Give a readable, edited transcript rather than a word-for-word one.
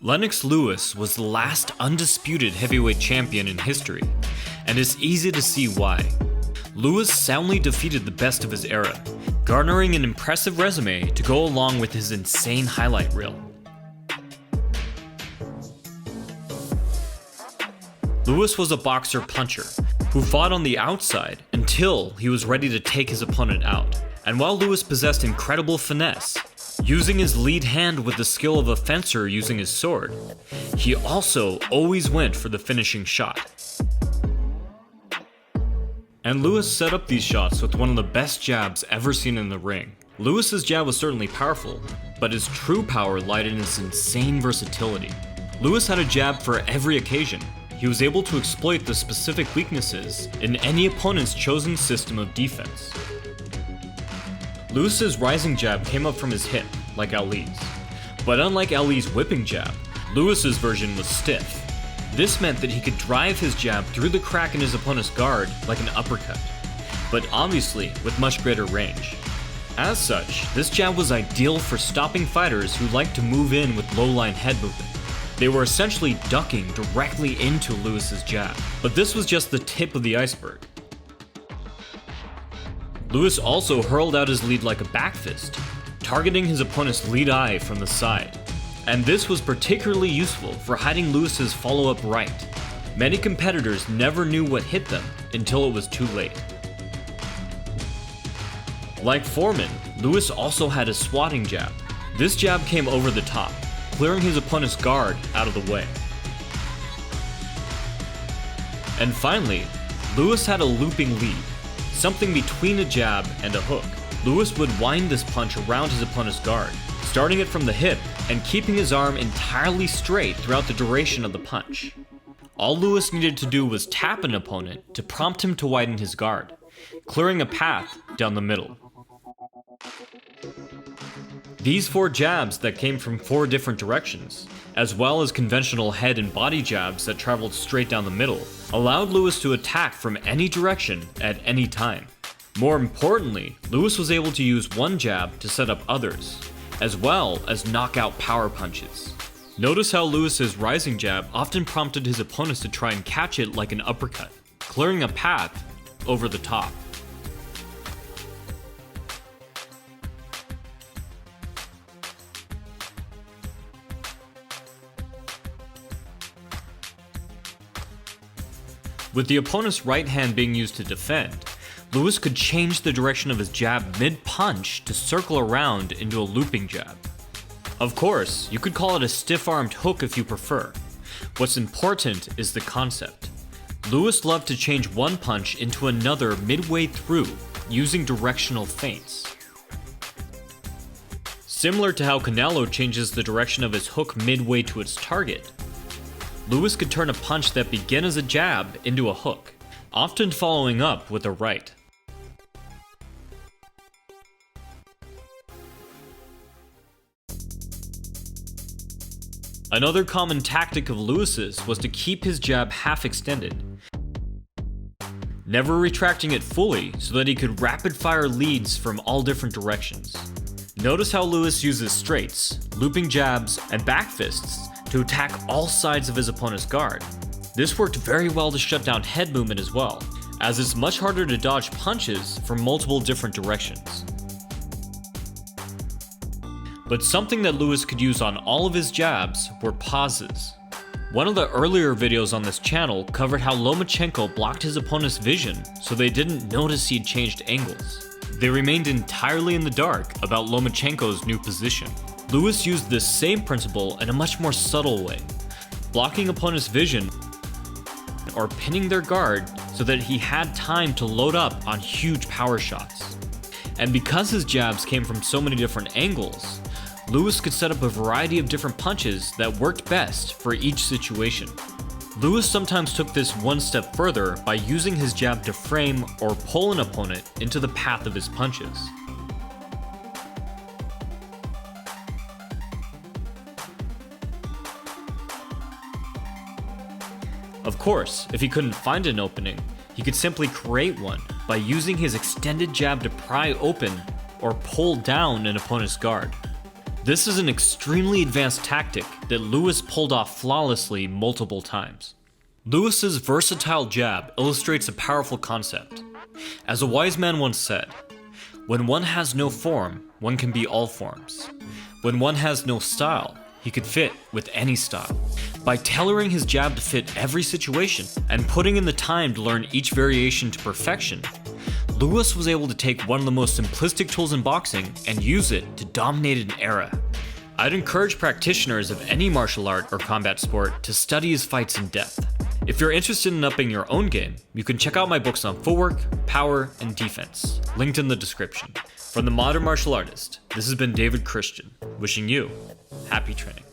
Lennox Lewis was the last undisputed heavyweight champion in history, and it's easy to see why. Lewis soundly defeated the best of his era, garnering an impressive resume to go along with his insane highlight reel. Lewis was a boxer-puncher who fought on the outside until he was ready to take his opponent out. And while Lewis possessed incredible finesse, using his lead hand with the skill of a fencer using his sword, he also always went for the finishing shot. And Lewis set up these shots with one of the best jabs ever seen in the ring. Lewis's jab was certainly powerful, but his true power lied in his insane versatility. Lewis had a jab for every occasion. He was able to exploit the specific weaknesses in any opponent's chosen system of defense. Lewis's rising jab came up from his hip, like Ali's. But unlike Ali's whipping jab, Lewis's version was stiff. This meant that he could drive his jab through the crack in his opponent's guard like an uppercut, but obviously with much greater range. As such, this jab was ideal for stopping fighters who like to move in with low-line head movement. They were essentially ducking directly into Lewis's jab, but this was just the tip of the iceberg. Lewis also hurled out his lead like a back fist, targeting his opponent's lead eye from the side. And this was particularly useful for hiding Lewis's follow-up right. Many competitors never knew what hit them until it was too late. Like Foreman, Lewis also had a swatting jab. This jab came over the top, clearing his opponent's guard out of the way. And finally, Lewis had a looping lead, something between a jab and a hook. Lewis would wind this punch around his opponent's guard, starting it from the hip and keeping his arm entirely straight throughout the duration of the punch. All Lewis needed to do was tap an opponent to prompt him to widen his guard, clearing a path down the middle. These 4 jabs that came from 4 different directions, as well as conventional head and body jabs that traveled straight down the middle, allowed Lewis to attack from any direction at any time. More importantly, Lewis was able to use one jab to set up others, as well as knock out power punches. Notice how Lewis's rising jab often prompted his opponents to try and catch it like an uppercut, clearing a path over the top. With the opponent's right hand being used to defend, Lewis could change the direction of his jab mid-punch to circle around into a looping jab. Of course, you could call it a stiff-armed hook if you prefer. What's important is the concept. Lewis loved to change one punch into another midway through, using directional feints. Similar to how Canelo changes the direction of his hook midway to its target, Lewis could turn a punch that began as a jab into a hook, often following up with a right. Another common tactic of Lewis's was to keep his jab half extended, never retracting it fully so that he could rapid-fire leads from all different directions. Notice how Lewis uses straights, looping jabs, and back fists to attack all sides of his opponent's guard. This worked very well to shut down head movement as well, as it's much harder to dodge punches from multiple different directions. But something that Lewis could use on all of his jabs were pauses. One of the earlier videos on this channel covered how Lomachenko blocked his opponent's vision so they didn't notice he'd changed angles. They remained entirely in the dark about Lomachenko's new position. Lewis used this same principle in a much more subtle way, blocking opponent's vision or pinning their guard so that he had time to load up on huge power shots. And because his jabs came from so many different angles, Lewis could set up a variety of different punches that worked best for each situation. Lewis sometimes took this one step further by using his jab to frame or pull an opponent into the path of his punches. Of course, if he couldn't find an opening, he could simply create one by using his extended jab to pry open or pull down an opponent's guard. This is an extremely advanced tactic that Lewis pulled off flawlessly multiple times. Lewis's versatile jab illustrates a powerful concept. As a wise man once said, "When one has no form, one can be all forms. When one has no style, he could fit with any style." By tailoring his jab to fit every situation and putting in the time to learn each variation to perfection, Lewis was able to take one of the most simplistic tools in boxing and use it to dominate an era. I'd encourage practitioners of any martial art or combat sport to study his fights in depth. If you're interested in upping your own game, you can check out my books on footwork, power, and defense, linked in the description. From the Modern Martial Artist, this has been David Christian, wishing you happy training.